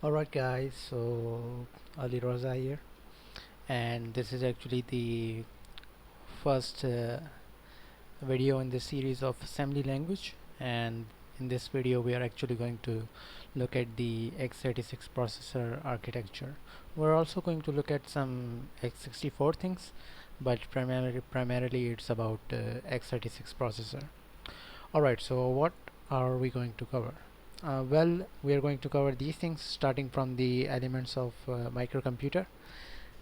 Alright guys, so Ali Roza here, and this is actually the first video in this series of assembly language. And in this video we are actually going to look at the x86 processor architecture. We're also going to look at some x64 things, but primarily it's about x86 processor. Alright, so what are we going to cover? Well, we are going to cover these things starting from the elements of microcomputer,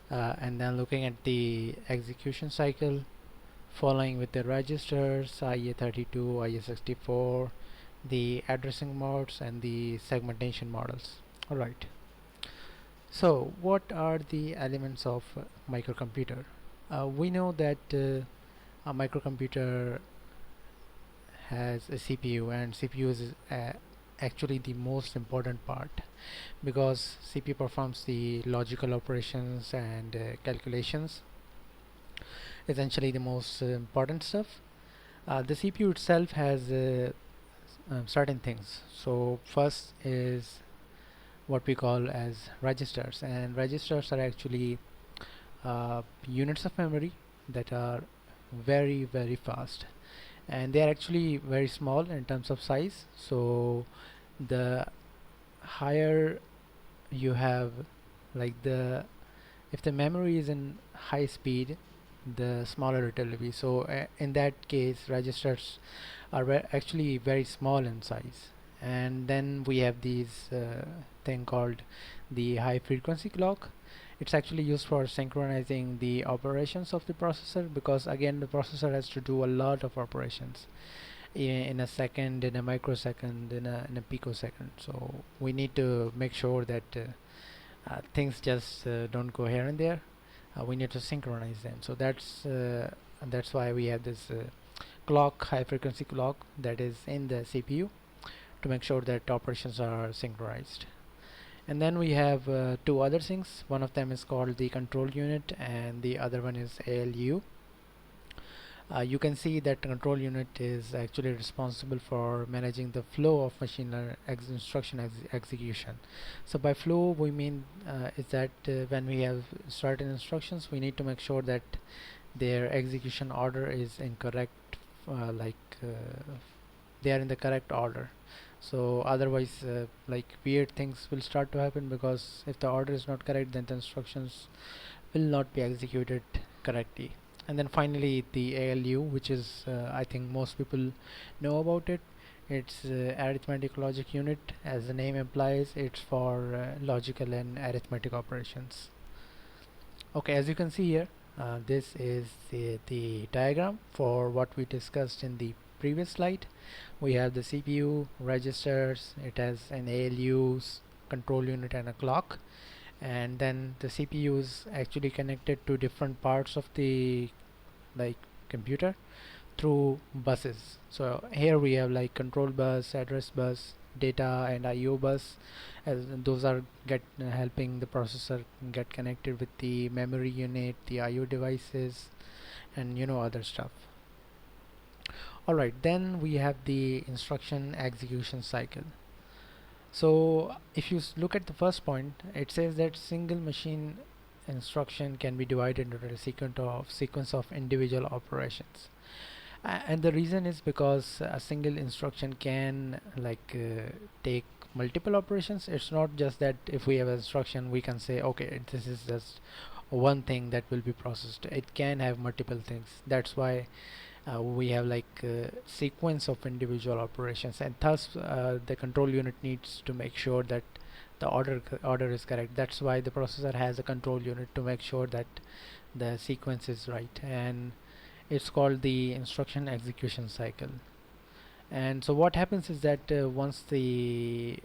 and then looking at the execution cycle, following with the registers, IA32, IA64, the addressing modes, and the segmentation models. Alright, so what are the elements of microcomputer? We know that a microcomputer has a CPU, and CPU is actually the most important part, because CPU performs the logical operations and calculations, essentially the most important stuff. The CPU itself has certain things. So first is what we call as registers, and registers are actually units of memory that are very fast, and they are actually very small in terms of size. So the higher you have, like, the if the memory is in high speed, the smaller it will be. So in that case, registers are actually very small in size. And then we have these thing called the high frequency clock. It's actually used for synchronizing the operations of the processor, because again the processor has to do a lot of operations in a second, in a microsecond, in a picosecond. So we need to make sure that things just don't go here and there. We need to synchronize them. So that's why we have this clock, high frequency clock, that is in the CPU to make sure that operations are synchronized. And then we have two other things. One of them is called the control unit, and the other one is ALU. You can see that control unit is actually responsible for managing the flow of machine learning instruction execution. So by flow we mean is that when we have certain instructions, we need to make sure that their execution order is incorrect, they are in the correct order. So otherwise like weird things will start to happen, because if the order is not correct, then the instructions will not be executed correctly. And then finally the ALU, which is I think most people know about it. It's arithmetic logic unit. As the name implies, it's for logical and arithmetic operations. Okay, as you can see here, this is the diagram for what we discussed in the previous slide. We have the CPU, registers, it has an ALU, control unit, and a clock. And then the CPU is actually connected to different parts of the like computer through buses. So here we have like control bus, address bus, data, and IO bus, as those are helping the processor get connected with the memory unit, the IO devices, and other stuff. Alright, then we have the instruction execution cycle. So if you look at the first point, it says that single machine instruction can be divided into a sequence of individual operations. And the reason is because a single instruction can take multiple operations. It's not just that if we have an instruction we can say, okay, this is just one thing that will be processed. It can have multiple things. That's why we have sequence of individual operations, and thus the control unit needs to make sure that the order is correct. That's why the processor has a control unit, to make sure that the sequence is right, and it's called the instruction execution cycle. And so what happens is that once the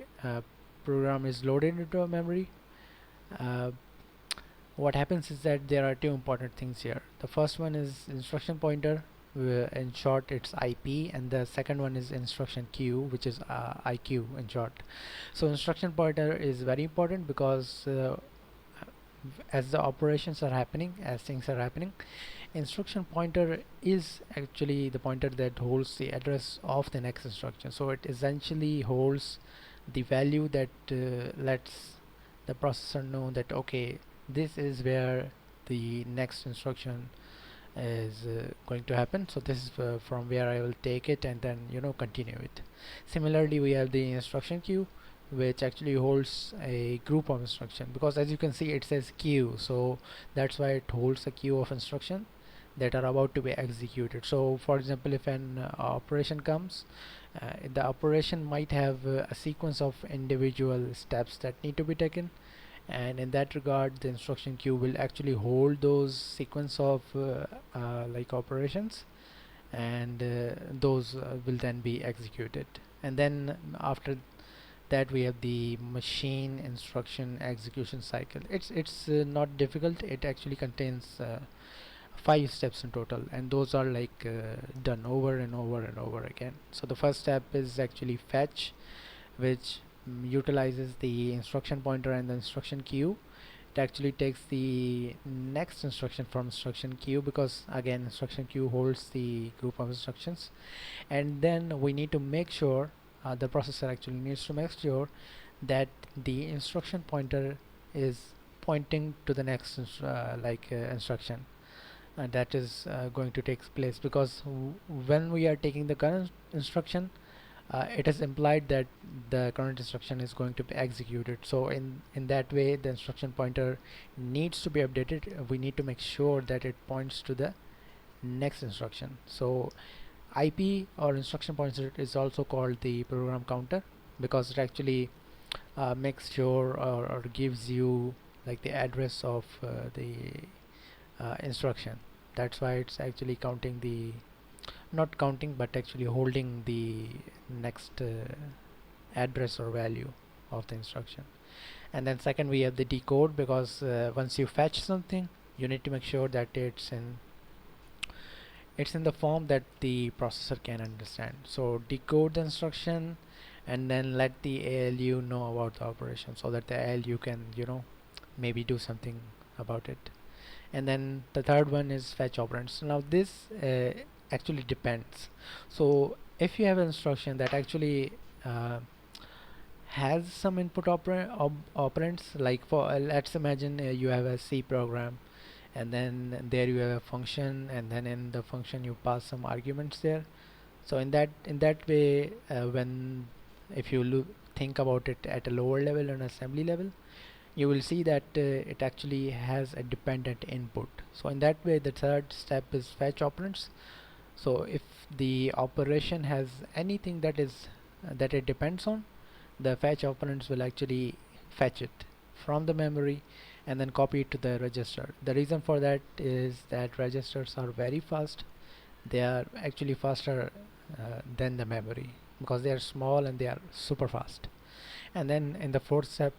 program is loaded into a memory, uh, what happens is that there are two important things here. The first one is instruction pointer, in short it's IP, and the second one is instruction queue, which is IQ in short. So instruction pointer is very important, because as the operations are happening, as things are happening, instruction pointer is actually the pointer that holds the address of the next instruction. So it essentially holds the value that the processor know that okay, this is where the next instruction is going to happen, so this is from where I will take it and then continue it. Similarly, we have the instruction queue, which actually holds a group of instruction, because as you can see it says queue, so that's why it holds a queue of instruction that are about to be executed. So for example, if an operation comes, the operation might have a sequence of individual steps that need to be taken, and in that regard the instruction queue will actually hold those sequence of like operations, and those will then be executed. And then after that we have the machine instruction execution cycle. It's not difficult. It actually contains 5 steps in total, and those are like done over and over and over again. So the first step is actually fetch, which utilizes the instruction pointer and the instruction queue. It actually takes the next instruction from instruction queue, because again instruction queue holds the group of instructions. And then we need to make sure, the processor actually needs to make sure that the instruction pointer is pointing to the next instruction that is going to take place, because when we are taking the current instruction, it is implied that the current instruction is going to be executed. So in that way the instruction pointer needs to be updated. We need to make sure that it points to the next instruction. So IP, or instruction pointer, is also called the program counter, because it actually makes sure, or gives you like the address of the instruction. That's why it's actually counting the, not counting, but actually holding the next address or value of the instruction. And then second we have the decode, because once you fetch something, you need to make sure that it's in the form that the processor can understand. So decode the instruction and then let the ALU know about the operation, so that the ALU can maybe do something about it. And then the third one is fetch operands. Now this actually depends. So if you have an instruction that actually has some input operands, like for let's imagine you have a C program, and then there you have a function, and then in the function you pass some arguments there. So in that way, when if you think about it at a lower level, an assembly level, you will see that it actually has a dependent input. So in that way the third step is fetch operands. So if the operation has anything that it depends on, the fetch operands will actually fetch it from the memory and then copy it to the register. The reason for that is that registers are very fast. They are actually faster than the memory, because they are small and they are super fast. And then in the fourth step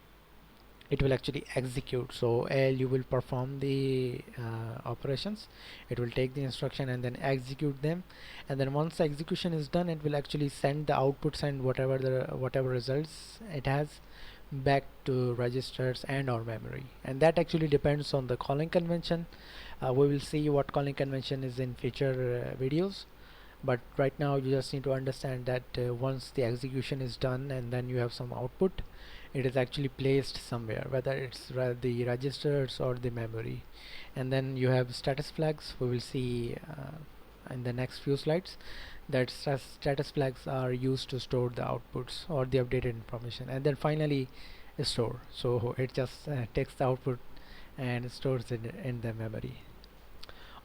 it will actually execute. So ALU will perform the operations. It will take the instruction and then execute them, and then once the execution is done, it will actually send the outputs and whatever results it has back to registers and or memory. And that actually depends on the calling convention. We will see what calling convention is in future videos, but right now you just need to understand that once the execution is done and then you have some output, it is actually placed somewhere, whether it's the registers or the memory. And then you have status flags. We will see in the next few slides that status flags are used to store the outputs or the updated information. And then finally store, so it just takes the output and stores it in the memory.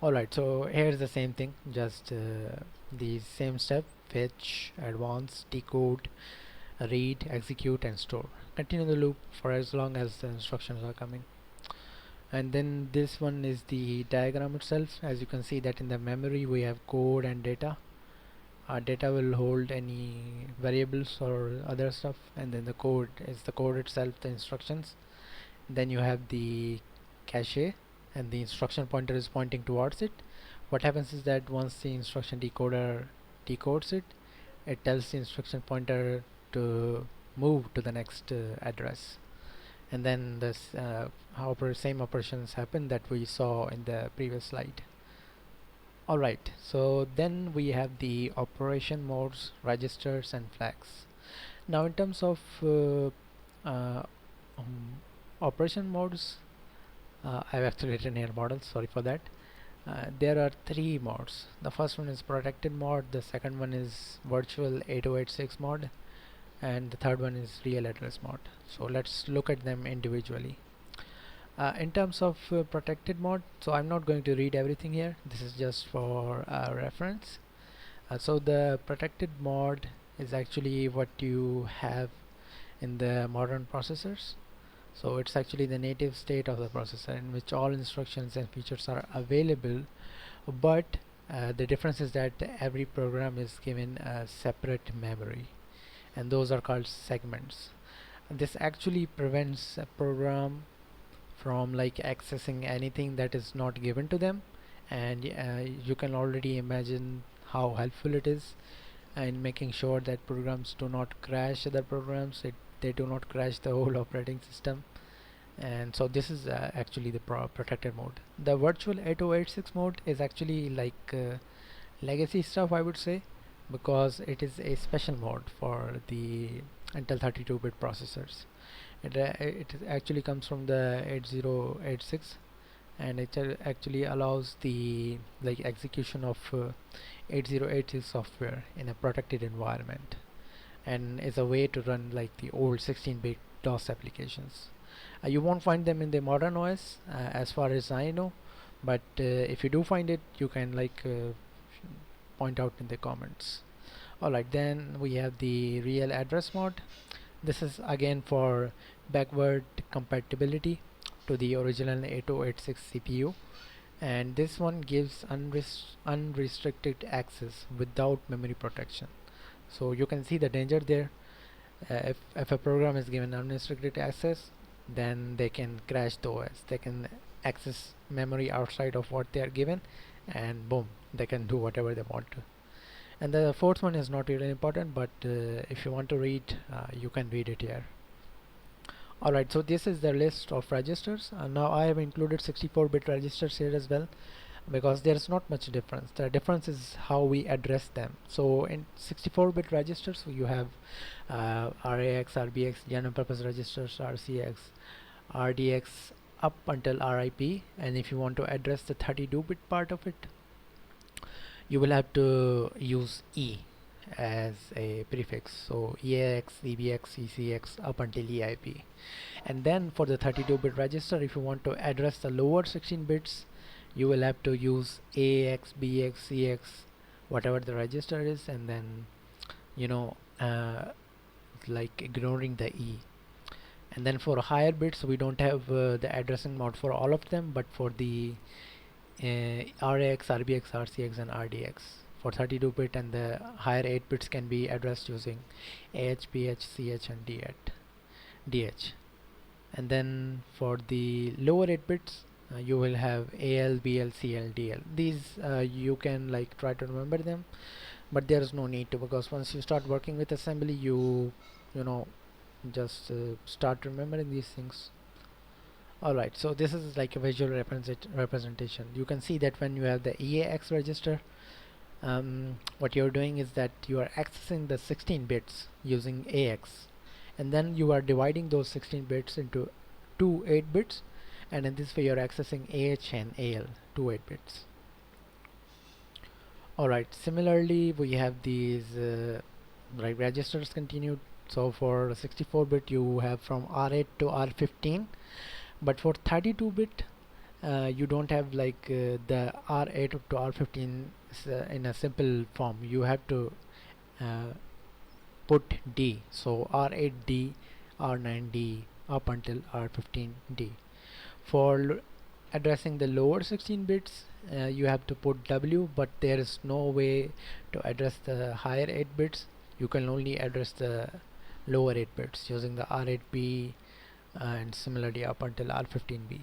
Alright, so here's the same thing, just the same step: fetch, advance, decode, read, execute, and store. Continue the loop for as long as the instructions are coming. And then this one is the diagram itself. As you can see that in the memory we have code and data. Our data will hold any variables or other stuff, and then the code is the code itself, the instructions. Then you have the cache, and the instruction pointer is pointing towards it. What happens is that once the instruction decoder decodes it, it tells the instruction pointer to move to the next address. And then this same operations happen that we saw in the previous slide. Alright, so then we have the operation modes, registers, and flags. Now in terms of operation modes, I've actually written here model, sorry for that. There are three modes. The first one is protected mode, the second one is virtual 8086 mode, and the third one is real address mode. So let's look at them individually. In terms of protected mode, so I'm not going to read everything here, this is just for reference. So the protected mode is actually what you have in the modern processors. So it's actually the native state of the processor in which all instructions and features are available, but the difference is that every program is given a separate memory, and those are called segments. This actually prevents a program from like accessing anything that is not given to them, and you can already imagine how helpful it is in making sure that programs do not crash other programs, they do not crash the whole operating system. And so this is actually the protected mode. The virtual 8086 mode is actually like legacy stuff, I would say, because it is a special mode for the Intel 32-bit processors. It actually comes from the 8086, and it actually allows the like execution of 8086 software in a protected environment, and is a way to run like the old 16-bit DOS applications. You won't find them in the modern OS as far as I know, but if you do find it, you can like point out in the comments. Alright, then we have the real address mode. This is again for backward compatibility to the original 8086 CPU, and this one gives unrestricted access without memory protection. So you can see the danger there. If a program is given unrestricted access, then they can crash the OS. They can access memory outside of what they are given, and boom, they can do whatever they want to. And the fourth one is not really important, but if you want to read, you can read it here. Alright, so this is the list of registers. Now I have included 64-bit registers here as well, because there's not much difference. The difference is how we address them. So in 64-bit registers, you have RAX, RBX, general purpose registers, RCX, RDX up until RIP, and if you want to address the 32-bit part of it, you will have to use E as a prefix. So EAX, EBX, ECX up until EIP. And then for the 32-bit register, if you want to address the lower 16 bits, you will have to use AX, BX, CX, whatever the register is, and then like ignoring the E. And then for higher bits, we don't have the addressing mode for all of them, but for the RAX, RBX, RCX, and RDX for 32-bit, and the higher 8 bits can be addressed using AH, BH, CH, and DH. And then for the lower 8 bits, you will have AL, BL, CL, DL. These you can like try to remember them, but there is no need to, because once you start working with assembly, you know just start remembering these things. Alright, so this is like a visual representation. You can see that when you have the EAX register, what you're doing is that you are accessing the 16 bits using AX, and then you are dividing those 16 bits into two 8 bits, and in this way you're accessing AH and AL, two 8 bits. Alright, similarly we have these like registers continued. So for 64-bit you have from R8 to R15, but for 32-bit you don't have like the R8 to R15 in a simple form. You have to put D, so R8D, R9D up until R15D. For addressing the lower 16 bits, you have to put W, but there is no way to address the higher 8 bits. You can only address the lower 8 bits using the R8B, and similarly up until R15B.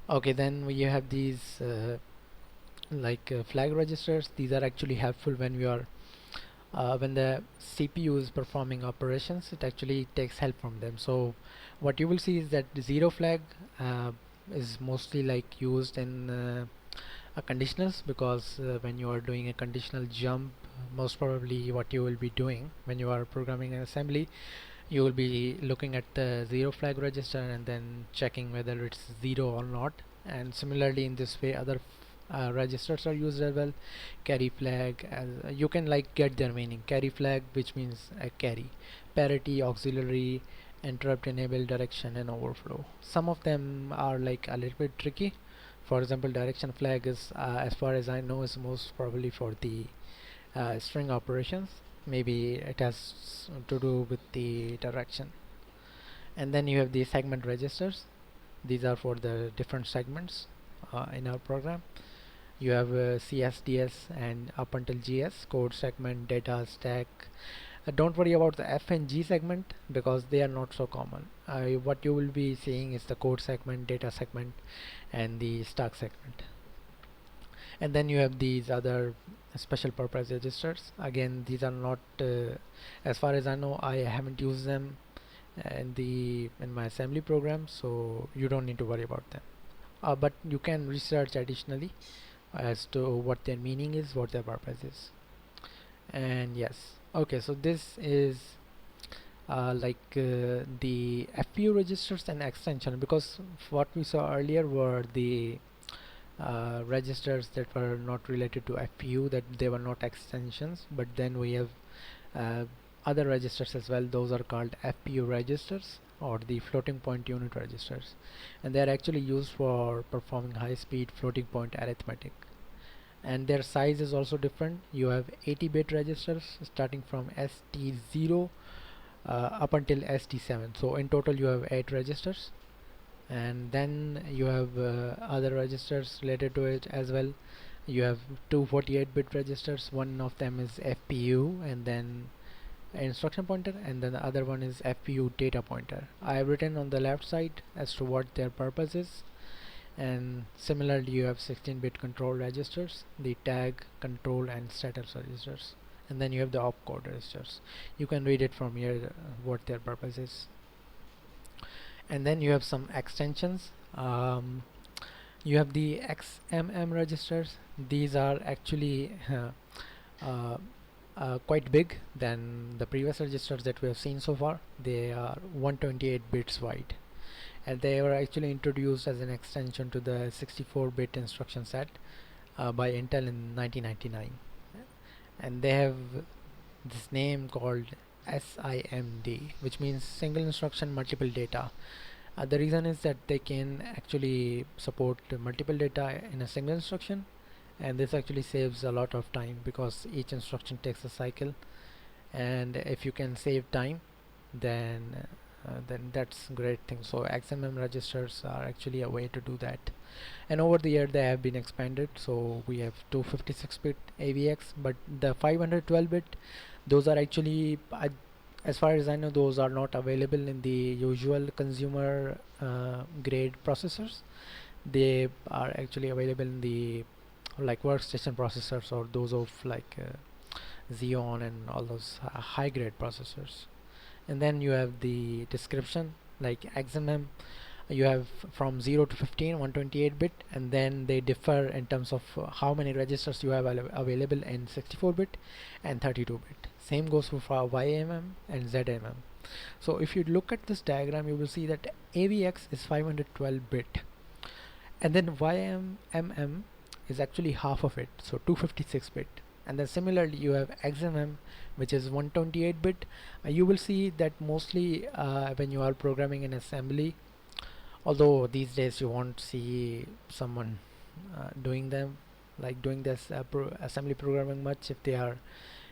Okay, then we have these flag registers. These are actually helpful when we are when the CPU is performing operations. It actually takes help from them. So what you will see is that the zero flag is mostly like used in conditionals, because when you are doing a conditional jump, most probably what you will be doing when you are programming an assembly, you will be looking at the zero flag register and then checking whether it's zero or not. And similarly, in this way, other registers are used as well. Carry flag, as you can like get their meaning. Carry flag, which means a carry. Parity, auxiliary, interrupt enable, direction, and overflow. Some of them are like a little bit tricky. For example, direction flag is, as far as I know, is most probably for the string operations. Maybe it has to do with the direction. And then you have the segment registers. These are for the different segments in our program. You have CSDS and up until GS, code segment, data stack. Don't worry about the F and G segment because they are not so common. What you will be seeing is the code segment, data segment, and the stack segment. And then you have these other special purpose registers. Again, these are not, as far as I know, I haven't used them in my assembly program, so you don't need to worry about them. But you can research additionally as to what their meaning is, what their purpose is. And yes, okay, so this is the FPU registers and extension, because what we saw earlier were the registers that were not related to FPU, that they were not extensions. But then we have other registers as well. Those are called FPU registers, or the floating point unit registers, and they are actually used for performing high speed floating point arithmetic. And their size is also different. You have 80-bit registers starting from ST0 up until ST7. So in total you have 8 registers. And then you have other registers related to it as well. You have two 48-bit registers. One of them is FPU and then instruction pointer, and then the other one is FPU data pointer. I have written on the left side as to what their purpose is. And similarly, you have 16-bit control registers, the tag, control, and status registers. And then you have the opcode registers. You can read it from here what their purpose is. And then you have some extensions. You have the XMM registers. These are actually quite big than the previous registers that we have seen so far. They are 128 bits wide, and they were actually introduced as an extension to the 64-bit instruction set by Intel in 1999. And they have this name called SIMD, which means single instruction multiple data. The reason is that they can actually support multiple data in a single instruction, and this actually saves a lot of time because each instruction takes a cycle. And if you can save time, then that's a great thing. So XMM registers are actually a way to do that, and over the year they have been expanded. So we have 256-bit AVX, but the 512-bit, those are actually, as far as I know, those are not available in the usual consumer grade processors. They are actually available in the like workstation processors, or those of like Xeon and all those high grade processors. And then you have the description, like XMM. You have from 0 to 15 128-bit, and then they differ in terms of how many registers you have available in 64-bit and 32-bit. Same goes for YMM and ZMM. So if you look at this diagram, you will see that AVX is 512-bit, and then YMM is actually half of it, so 256-bit. And then similarly you have XMM, which is 128-bit. You will see that mostly when you are programming in assembly, although these days you won't see someone doing this assembly programming much if they are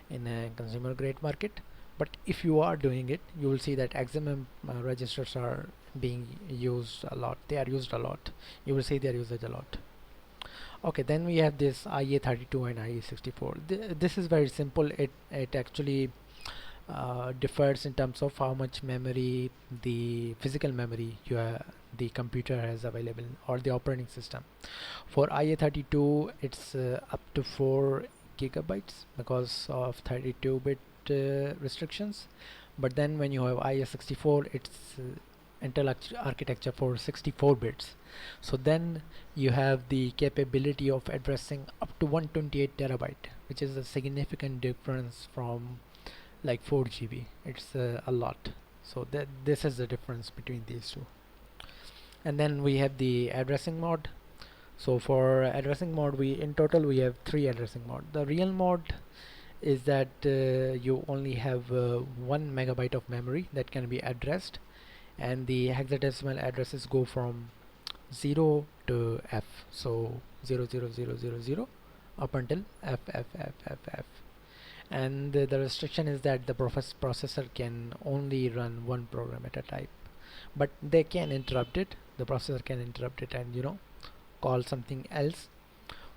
in a consumer grade market. But if you are doing it, you will see that XMM registers are being used a lot. They are used a lot. You will see their usage a lot. Okay, then we have this IA32 and IA64. This is very simple. It actually differs in terms of how much memory, the physical memory the computer has available, or the operating system. For IA32, it's up to 4 gigabytes because of 32-bit restrictions. But then when you have IA64, it's Intel architecture for 64 bits. So then you have the capability of addressing up to 128 terabyte, which is a significant difference from like 4 GB. It's a lot. So that this is the difference between these two. And then we have the addressing mode. So for addressing mode, we in total we have 3 addressing mode. The real mode is that you only have 1 MB of memory that can be addressed, and the hexadecimal addresses go from 0 to F. So 00000 up until FFFFF. And the restriction is that the processor can only run one program at a time, but they can interrupt it. The processor can interrupt it and call something else.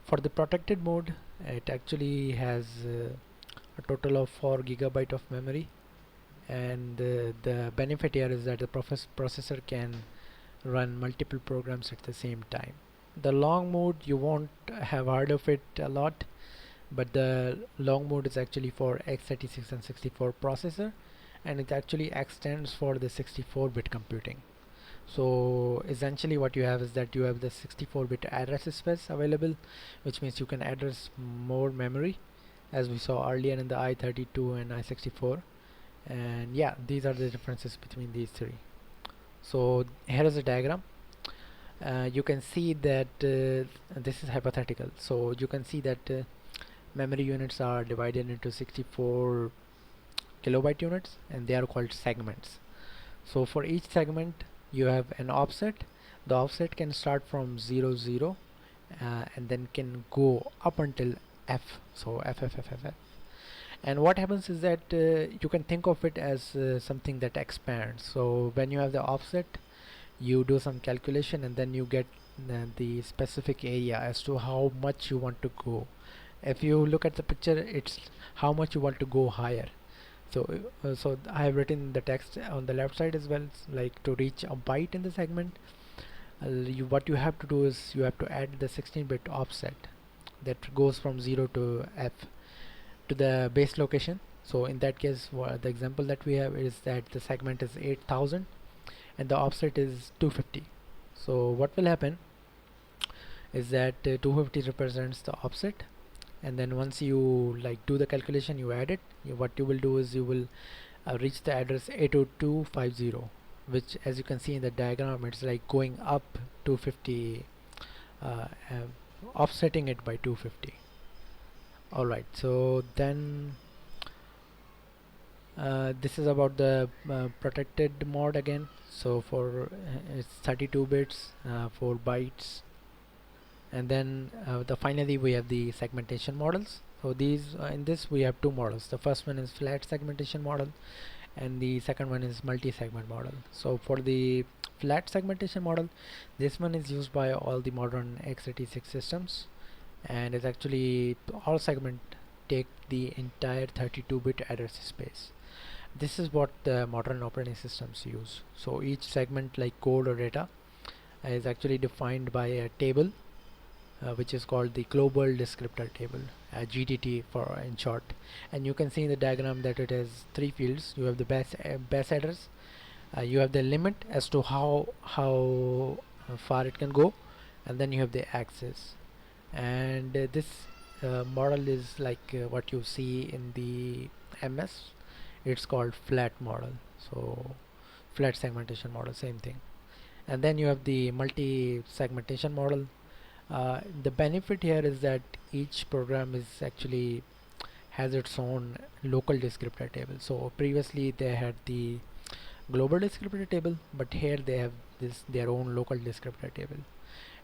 For the protected mode, it actually has a total of 4 GB of memory, and the benefit here is that the processor can run multiple programs at the same time. The long mode, you won't have heard of it a lot, but the long mode is actually for x86 and 64 processor, and it actually extends for the 64-bit computing. So essentially what you have is that you have the 64-bit address space available, which means you can address more memory, as we saw earlier in the IA32 and IA64. And yeah, these are the differences between these three. So here is a diagram. You can see that this is hypothetical, so you can see that memory units are divided into 64 kilobyte units, and they are called segments. So for each segment you have an offset. The offset can start from 00 and then can go up until F, so FFFFF. And what happens is that you can think of it as something that expands. So when you have the offset, you do some calculation and then you get the specific area as to how much you want to go. If you look at the picture, it's how much you want to go higher. So I have written the text on the left side as well. It's like to reach a byte in the segment, what you have to do is you have to add the 16-bit offset that goes from 0 to F to the base location. So in that case, the example that we have is that the segment is 8000 and the offset is 250. So what will happen is that 250 represents the offset, and then once you do the calculation, you add it. What you will do is you will reach the address 80250, which, as you can see in the diagram, it's like going up 250, offsetting it by 250. Alright, so then this is about the protected mode again. So for it's 32 bits, 4 bytes, and then finally we have the segmentation models. So these in this we have two models. The first one is flat segmentation model, and the second one is multi-segment model. So for the flat segmentation model, this one is used by all the modern x86 systems, and it's actually all segment take the entire 32-bit address space. This is what the modern operating systems use. So each segment, like code or data, is actually defined by a table which is called the global descriptor table, GDT for in short. And you can see in the diagram that it has three fields. You have the base address, you have the limit as to how far it can go, and then you have the axis. And this model is like what you see in the MS. It's called flat model. So flat segmentation model, same thing. And then you have the multi segmentation model. The benefit here is that each program is actually has its own local descriptor table. So previously they had the global descriptor table, but here they have their own local descriptor table,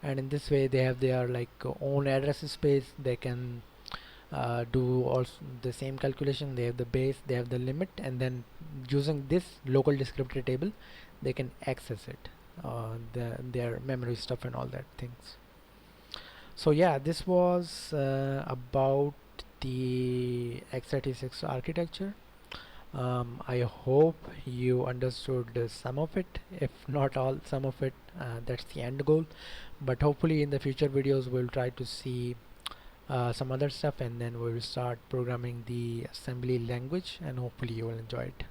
and in this way they have their own address space. They can do also the same calculation. They have the base, they have the limit, and then using this local descriptor table they can access it, their memory stuff and all that things. So yeah, this was about the x86 architecture. I hope you understood some of it, if not all, some of it. That's the end goal, but hopefully in the future videos we'll try to see some other stuff, and then we'll start programming the assembly language, and hopefully you will enjoy it.